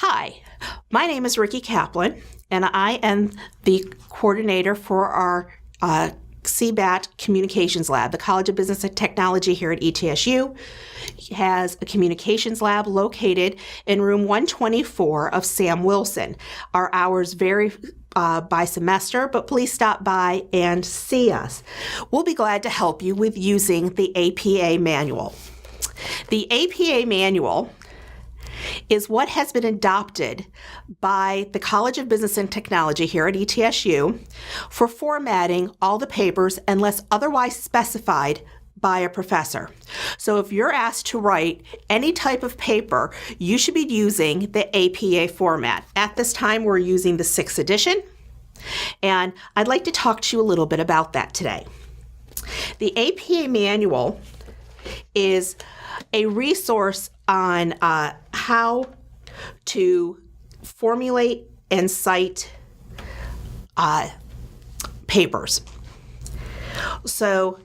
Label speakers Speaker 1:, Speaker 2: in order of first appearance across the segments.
Speaker 1: Hi, my name is Ricki Kaplan, and I am the coordinator for our CBAT Communications Lab. The College of Business and Technology here at ETSU has a communications lab located in room 124 of Sam Wilson. Our hours vary by semester, but please stop by and see us. We'll be glad to help you with using the APA manual. The APA manual is what has been adopted by the College of Business and Technology here at ETSU for formatting all the papers unless otherwise specified by a professor. So if you're asked to write any type of paper, you should be using the APA format. At this time, we're using the 6th edition, and I'd like to talk to you a little bit about that today. The APA manual is a resource on how to formulate and cite papers. So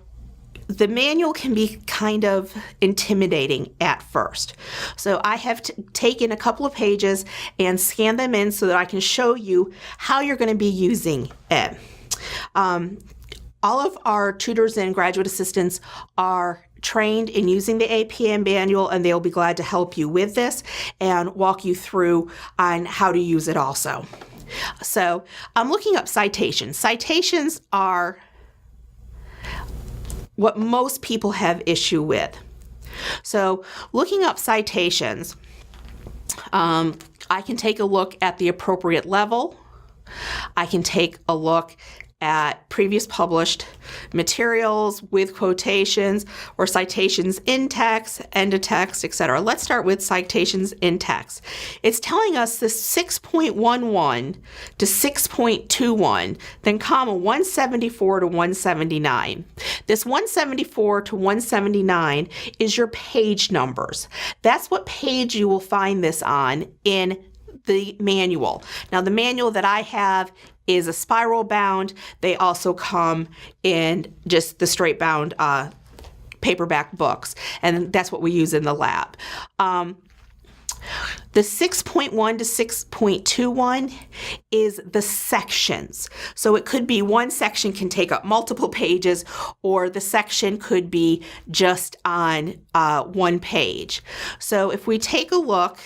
Speaker 1: the manual can be kind of intimidating at first. So I have taken a couple of pages and scanned them in so that I can show you how you're going to be using it. All of our tutors and graduate assistants are trained in using the APA manual, and they'll be glad to help you with this and walk you through on how to use it also. So I'm looking up citations. Citations are what most people have issue with. So looking up citations, I can take a look at the appropriate level. I can take a look at previous published materials with quotations or citations in text, end of text, etc. Let's start with citations in text. It's telling us this 6.11 to 6.21, then comma 174 to 179. This 174 to 179 is your page numbers. That's what page you will find this on in the manual. Now, the manual that I have is a spiral bound. They also come in just the straight bound paperback books, and that's what we use in the lab. The 6.1 to 6.21 is the sections. So it could be one section can take up multiple pages, or the section could be just on one page. So if we take a look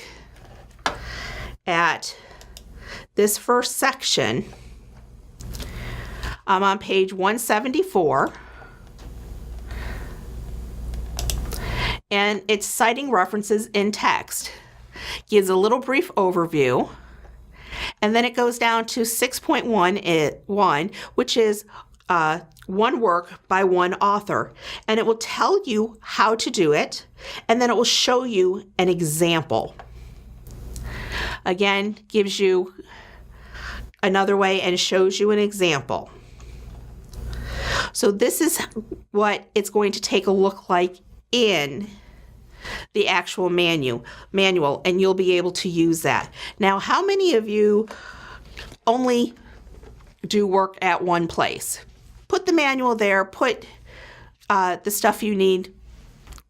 Speaker 1: at this first section, I'm on page 174, and it's citing references in text. Gives a little brief overview, and then it goes down to 6.1, which is one work by one author, and it will tell you how to do it, and then it will show you an example. Again, gives you another way and shows you an example. So this is what it's going to take a look like in the actual manual, and you'll be able to use that. Now, how many of you only do work at one place? Put the manual there, put the stuff you need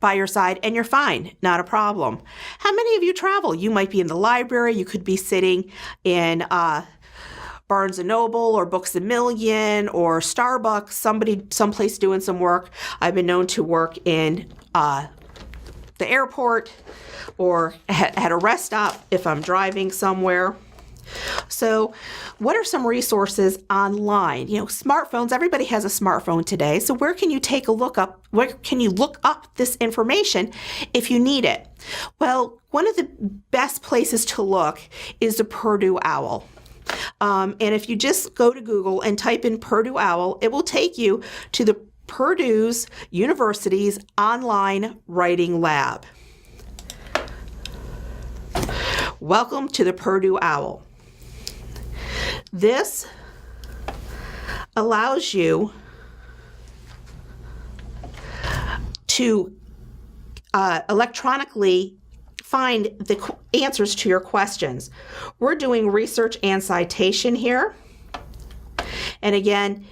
Speaker 1: by your side, and you're fine, not a problem. How many of you travel? You might be in the library, you could be sitting in Barnes & Noble or Books A Million or Starbucks, someplace doing some work. I've been known to work in the airport or at a rest stop if I'm driving somewhere. So what are some resources online? You know, smartphones, everybody has a smartphone today. So where can you look up this information if you need it? Well, one of the best places to look is the Purdue Owl. And if you just go to Google and type in Purdue Owl, it will take you to the Purdue's University's online writing lab. Welcome to the Purdue Owl. This allows you to electronically find the answers to your questions. We're doing research and citation here. And again,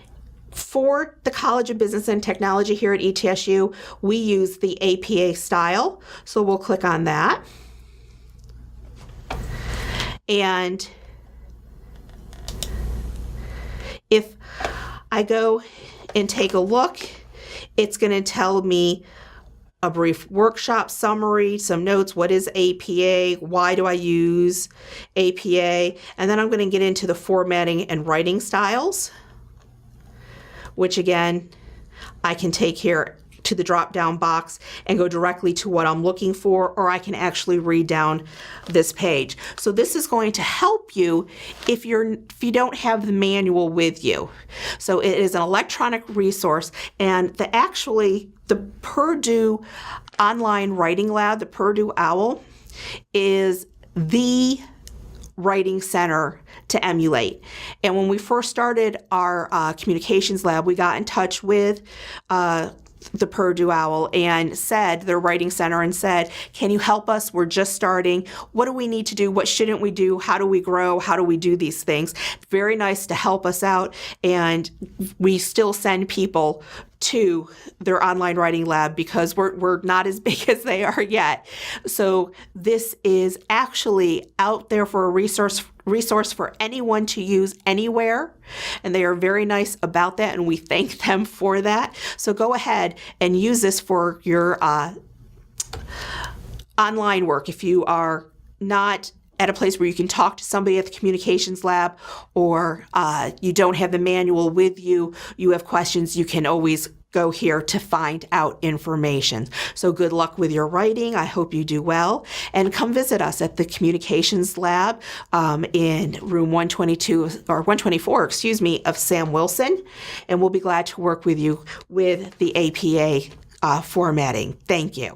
Speaker 1: for the College of Business and Technology here at ETSU, we use the APA style. So we'll click on that. And if I go and take a look, it's going to tell me a brief workshop summary, some notes. What is APA? Why do I use APA? And then I'm going to get into the formatting and writing styles, which again, I can take here to the drop-down box and go directly to what I'm looking for, or I can actually read down this page. So this is going to help you if you don't have the manual with you. So it is an electronic resource, and the Purdue online writing lab, the Purdue Owl, is the writing center to emulate. And when we first started our communications lab, we got in touch with the Purdue Owl and said, their writing center, and said, can you help us? We're just starting. What do we need to do? What shouldn't we do? How do we grow? How do we do these things? Very nice to help us out. And we still send people to their online writing lab because we're not as big as they are yet. So this is actually out there for a resource for anyone to use anywhere, and they are very nice about that, and we thank them for that. So go ahead and use this for your online work. If you are not at a place where you can talk to somebody at the communications lab, or you don't have the manual with you, you have questions, you can always go here to find out information. So good luck with your writing. I hope you do well. And come visit us at the communications lab in room 124, of Sam Wilson. And we'll be glad to work with you with the APA formatting. Thank you.